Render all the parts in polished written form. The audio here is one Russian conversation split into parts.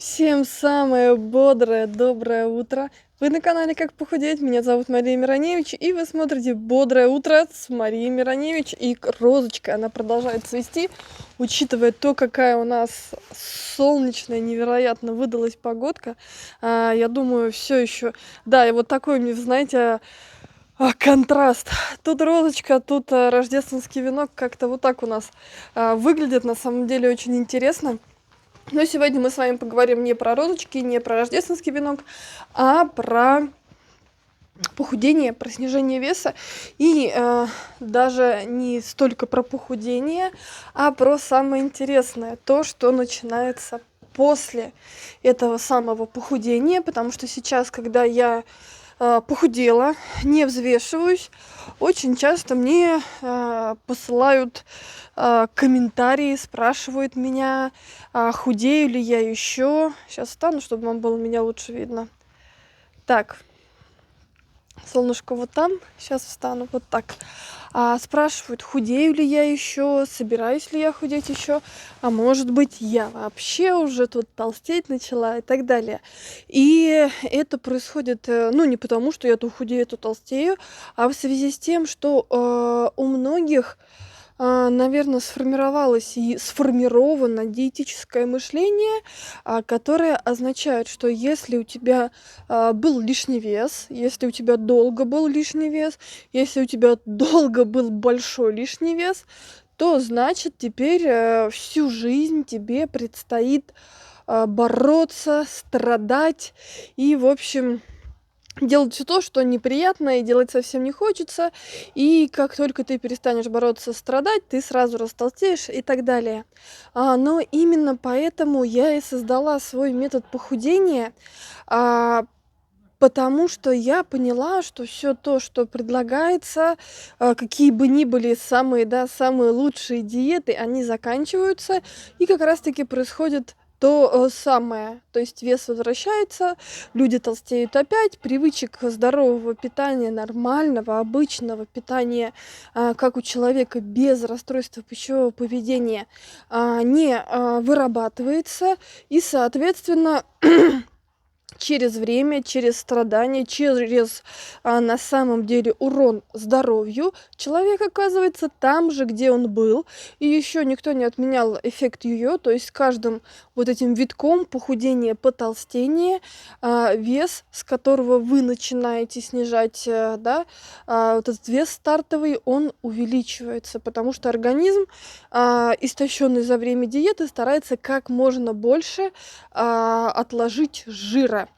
Всем самое бодрое, доброе утро. Вы на канале «Как похудеть». Меня зовут Мария Мироневич, и вы смотрите «Бодрое утро» с Марией Мироневич. И розочка, она продолжает цвести, учитывая то, какая у нас солнечная, невероятно выдалась погодка. Я думаю, все еще... Да, и вот такой мне, знаете, контраст. Тут розочка, тут рождественский венок. Как-то вот так у нас выглядит. На самом деле очень интересно. Но сегодня мы с вами поговорим не про розочки, не про рождественский венок, а про похудение, про снижение веса. И даже не столько про похудение, а про самое интересное, то, что начинается после этого самого похудения, потому что сейчас, когда я похудела, не взвешиваюсь, очень часто мне посылают комментарии, спрашивают меня, худею ли я еще. Сейчас встану, чтобы вам было меня лучше видно. Так, солнышко вот там, сейчас встану, вот так. Спрашивают, худею ли я еще, собираюсь ли я худеть еще, а может быть, я вообще уже тут толстеть начала и так далее. И это происходит, ну, не потому, что я то худею, то толстею, а в связи с тем, что у многих, наверно, сформировалось и сформировано диетическое мышление, которое означает, что если у тебя был лишний вес, если у тебя долго был лишний вес, если у тебя долго был большой лишний вес, то значит теперь всю жизнь тебе предстоит бороться, страдать и, в общем, делать все то, что неприятно и делать совсем не хочется. И как только ты перестанешь бороться, страдать, ты сразу растолстеешь и так далее. Но именно поэтому я и создала свой метод похудения, а, потому что я поняла, что все то, что предлагается, какие бы ни были самые, да, самые лучшие диеты, они заканчиваются, и как раз таки происходит то самое. То есть вес возвращается, люди толстеют опять, привычек здорового питания, нормального, обычного питания, как у человека без расстройства пищевого поведения, не вырабатывается, и, соответственно, через время, через страдания, через, на самом деле, урон здоровью человек оказывается там же, где он был. И еще никто не отменял эффект йо-йо, то есть с каждым вот этим витком похудения, потолстения, вес, с которого вы начинаете снижать, да, вот этот вес стартовый, он увеличивается, потому что организм, истощенный за время диеты, старается как можно больше отложить жира.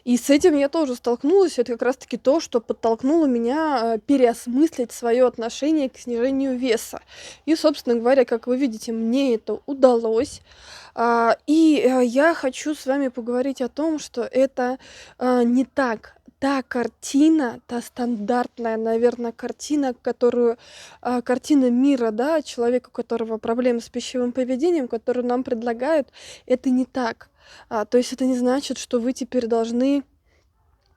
И с этим я тоже столкнулась. Это как раз-таки то, что подтолкнуло меня переосмыслить свое отношение к снижению веса. И, собственно говоря, как вы видите, мне это удалось. Я хочу с вами поговорить о том, что это не так. Та картина, та стандартная, наверное, картина, которую картина мира, да, человека, у которого проблемы с пищевым поведением, которую нам предлагают, это не так. То есть это не значит, что вы теперь должны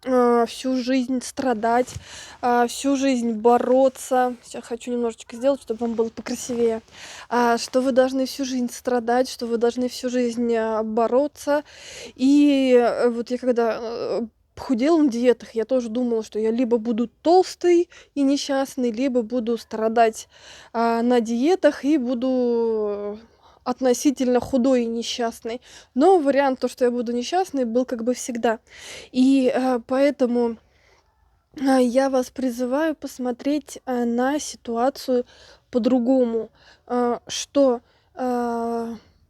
всю жизнь страдать, всю жизнь бороться. Сейчас хочу немножечко сделать, чтобы вам было покрасивее. Что вы должны всю жизнь страдать, что вы должны всю жизнь бороться. И вот я когда худела на диетах, я тоже думала, что я либо буду толстой и несчастной, либо буду страдать на диетах и буду относительно худой и несчастной. Но вариант, то, что я буду несчастной, был как бы всегда. И поэтому я вас призываю посмотреть на ситуацию по-другому, что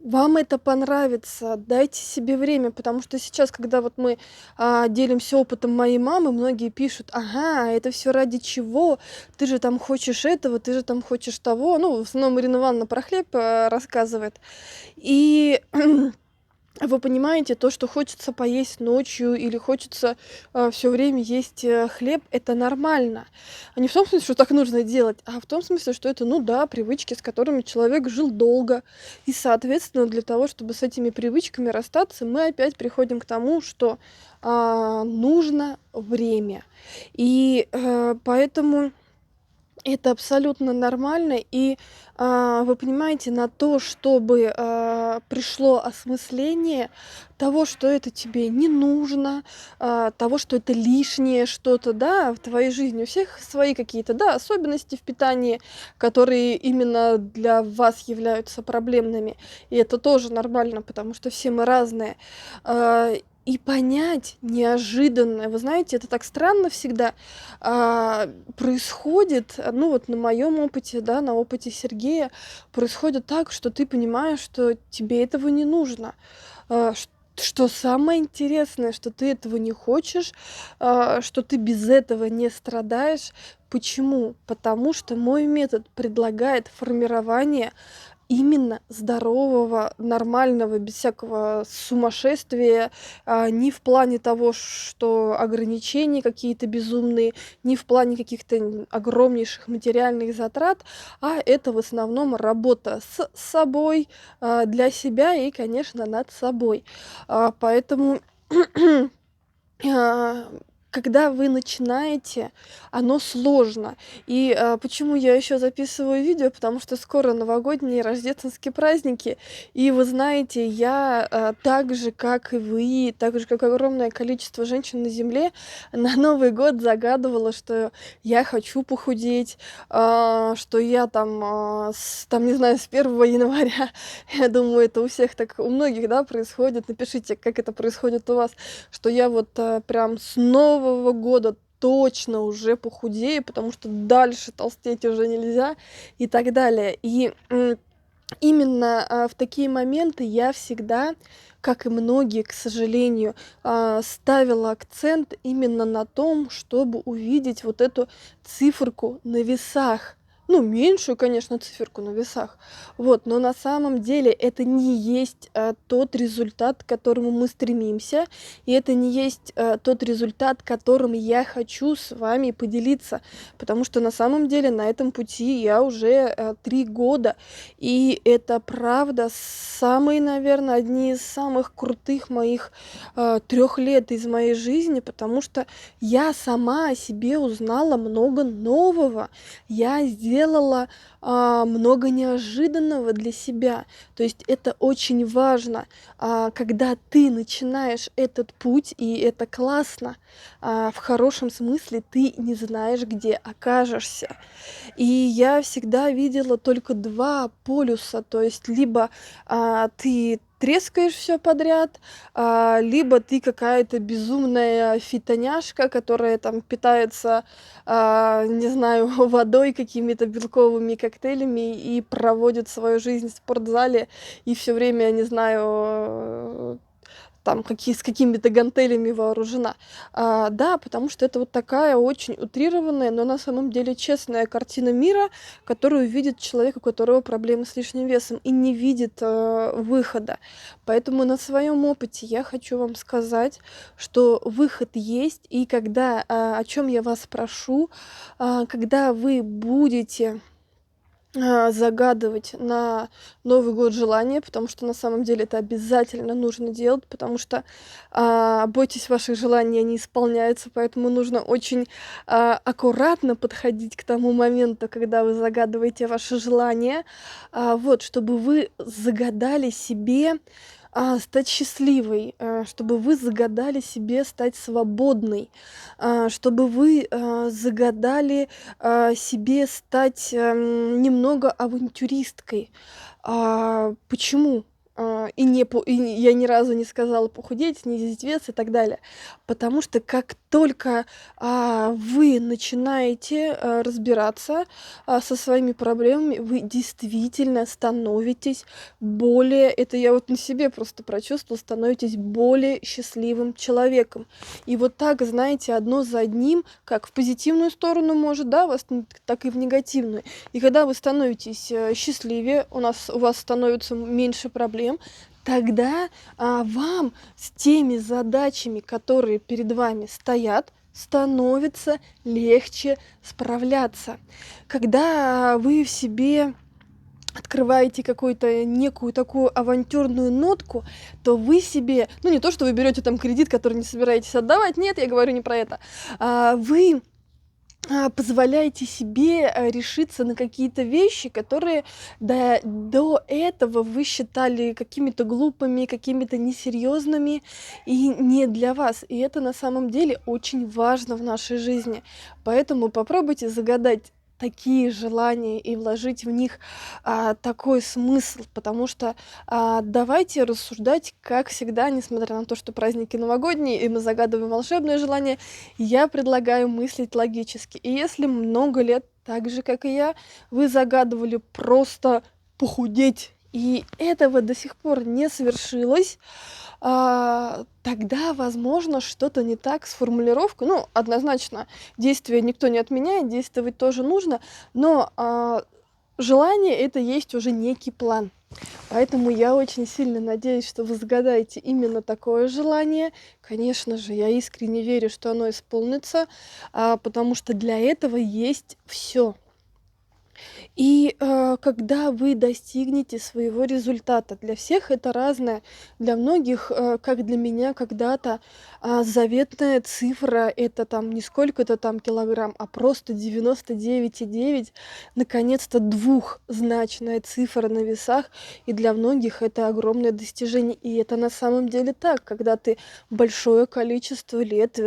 вам это понравится, дайте себе время, потому что сейчас, когда вот мы делимся опытом моей мамы, многие пишут, ага, это все ради чего, ты же там хочешь этого, ты же там хочешь того, ну, в основном Ирина Ивановна про хлеб рассказывает, и вы понимаете, то, что хочется поесть ночью или хочется все время есть хлеб, это нормально. Не в том смысле, что так нужно делать, а в том смысле, что это, ну да, привычки, с которыми человек жил долго. И, соответственно, для того, чтобы с этими привычками расстаться, мы опять приходим к тому, что нужно время. И поэтому это абсолютно нормально. И вы понимаете, на то, чтобы пришло осмысление того, что это тебе не нужно, того, что это лишнее что-то, да, в твоей жизни. У всех свои какие-то, да, особенности в питании, которые именно для вас являются проблемными. И это тоже нормально, потому что все мы разные. А, и понять неожиданное, вы знаете, это так странно всегда происходит, ну вот на моем опыте, да, на опыте Сергея, происходит так, что ты понимаешь, что тебе этого не нужно. А, ш- что самое интересное, что ты этого не хочешь, что ты без этого не страдаешь. Почему? Потому что мой метод предлагает формирование именно здорового, нормального, без всякого сумасшествия, не в плане того, что ограничения какие-то безумные, не в плане каких-то огромнейших материальных затрат, а это в основном работа с собой, для себя и, конечно, над собой. Поэтому а, когда вы начинаете, оно сложно. И почему я еще записываю видео? Потому что скоро новогодние рождественские праздники. И вы знаете, я так же, как и вы, так же, как огромное количество женщин на Земле, на Новый год загадывала, что я хочу похудеть, что я там, там, не знаю, с 1 января, я думаю, это у всех так, у многих, да, происходит. Напишите, как это происходит у вас, что я вот прям с Нового года точно уже похудею, потому что дальше толстеть уже нельзя и так далее. И именно в такие моменты я всегда, как и многие, к сожалению, ставила акцент именно на том, чтобы увидеть вот эту циферку на весах. Ну, меньшую, конечно, циферку на весах. Вот, но на самом деле это не есть тот результат, к которому мы стремимся, и это не есть тот результат, которым я хочу с вами поделиться, потому что на самом деле на этом пути я уже 3 года, и это правда самые, наверное, одни из самых крутых моих 3 лет из моей жизни, потому что я сама о себе узнала много нового. Я сделала много неожиданного для себя. То есть это очень важно, когда ты начинаешь этот путь, и это классно. В хорошем смысле ты не знаешь, где окажешься. И я всегда видела только 2 полюса. То есть либо ты трескаешь все подряд, либо ты какая-то безумная фитоняшка, которая там питается, не знаю, водой, какими-то белковыми коктейлями и проводит свою жизнь в спортзале и все время, не знаю, там с какими-то гантелями вооружена. Да, потому что это вот такая очень утрированная, но на самом деле честная картина мира, которую видит человек, у которого проблемы с лишним весом, и не видит выхода. Поэтому на своем опыте я хочу вам сказать, что выход есть, и когда, о чем я вас прошу, когда вы будете загадывать на Новый год желание, потому что на самом деле это обязательно нужно делать, потому что бойтесь, ваших желаний, они исполняются, поэтому нужно очень аккуратно подходить к тому моменту, когда вы загадываете ваше желание, вот, чтобы вы загадали себе стать счастливой, чтобы вы загадали себе стать свободной, чтобы вы загадали себе стать немного авантюристкой. Почему? И я ни разу не сказала похудеть, снизить вес и так далее. Потому что как только вы начинаете разбираться со своими проблемами, вы действительно становитесь более, это я вот на себе просто прочувствовала, становитесь более счастливым человеком. И вот так, знаете, одно за одним, как в позитивную сторону может, да, вас, так и в негативную. И когда вы становитесь счастливее, у вас становится меньше проблем, тогда вам с теми задачами, которые перед вами стоят, становится легче справляться. Когда вы в себе открываете какую-то некую такую авантюрную нотку, то вы себе, ну не то, что вы берете там кредит, который не собираетесь отдавать, нет, я говорю не про это, вы позволяйте себе решиться на какие-то вещи, которые до этого вы считали какими-то глупыми, какими-то несерьезными и не для вас. И это на самом деле очень важно в нашей жизни. Поэтому попробуйте загадать такие желания и вложить в них такой смысл, потому что давайте рассуждать, как всегда, несмотря на то, что праздники новогодние, и мы загадываем волшебные желания, я предлагаю мыслить логически. И если много лет, так же, как и я, вы загадывали просто похудеть, и этого до сих пор не свершилось, тогда, возможно, что-то не так с формулировкой. Ну, однозначно, действия никто не отменяет, действовать тоже нужно, но желание — это есть уже некий план. Поэтому я очень сильно надеюсь, что вы загадаете именно такое желание. Конечно же, я искренне верю, что оно исполнится, потому что для этого есть все. И когда вы достигнете своего результата, для всех это разное. Для многих, как для меня когда-то, заветная цифра — это там не сколько-то там килограмм, а просто 99,9. Наконец-то двухзначная цифра на весах. И для многих это огромное достижение. И это на самом деле так, когда ты большое количество лет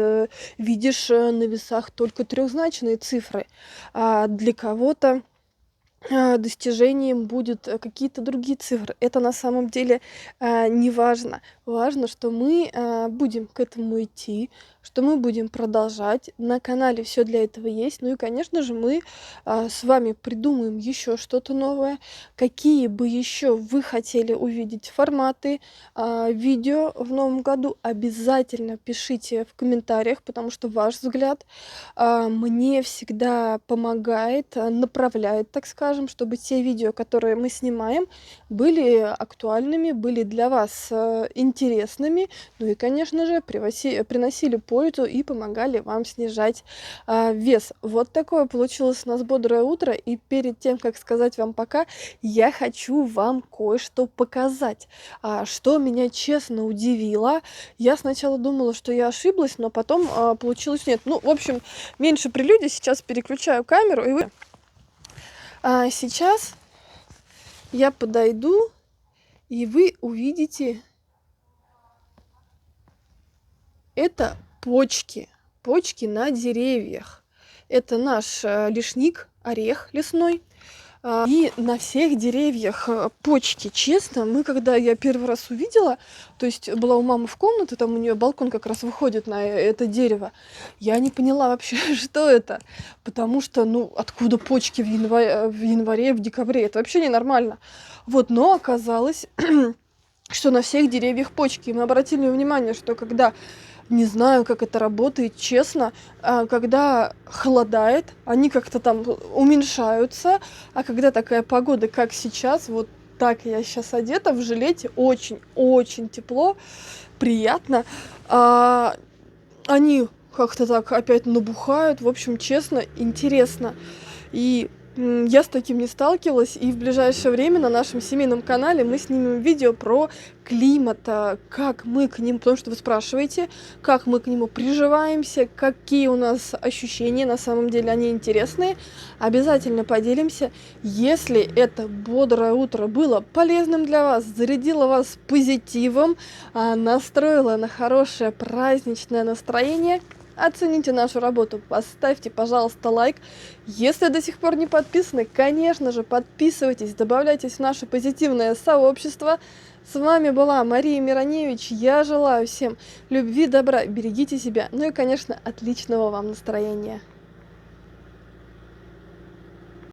видишь на весах только трехзначные цифры. А для кого-то достижением будут какие-то другие цифры. Это на самом деле не важно. Важно, что мы будем к этому идти, что мы будем продолжать. На канале все для этого есть. Ну и, конечно же, мы с вами придумаем еще что-то новое. Какие бы еще вы хотели увидеть форматы видео в новом году, обязательно пишите в комментариях, потому что ваш взгляд мне всегда помогает, направляет, так скажем, чтобы те видео, которые мы снимаем, были актуальными, были для вас интересными, ну и, конечно же, приносили пользу и помогали вам снижать вес. Вот такое получилось у нас бодрое утро, и перед тем, как сказать вам пока, я хочу вам кое-что показать, что меня честно удивило. Я сначала думала, что я ошиблась, но потом получилось нет. Ну, в общем, меньше прелюдий, сейчас переключаю камеру, и вы... сейчас я подойду, и вы увидите, это почки, почки на деревьях. Это наш лишник, орех лесной. И на всех деревьях почки. Честно, когда я первый раз увидела, то есть была у мамы в комнате, там у нее балкон как раз выходит на это дерево, я не поняла вообще, что это. Потому что, ну, откуда почки в январе, в декабре? Это вообще ненормально. Вот, но оказалось, что на всех деревьях почки. И мы обратили внимание, что когда, не знаю, как это работает, честно, когда холодает, они как-то там уменьшаются, а когда такая погода, как сейчас, вот так я сейчас одета в жилете, очень-очень тепло, приятно, они как-то так опять набухают, в общем, честно, интересно. И я с таким не сталкивалась, и в ближайшее время на нашем семейном канале мы снимем видео про климат, как мы к ним, потому что вы спрашиваете, как мы к нему приживаемся, какие у нас ощущения, на самом деле они интересные. Обязательно поделимся. Если это бодрое утро было полезным для вас, зарядило вас позитивом, настроило на хорошее праздничное настроение, оцените нашу работу, поставьте, пожалуйста, лайк. Если до сих пор не подписаны, конечно же, подписывайтесь, добавляйтесь в наше позитивное сообщество. С вами была Мария Мироневич. Я желаю всем любви, добра, берегите себя, ну и, конечно, отличного вам настроения.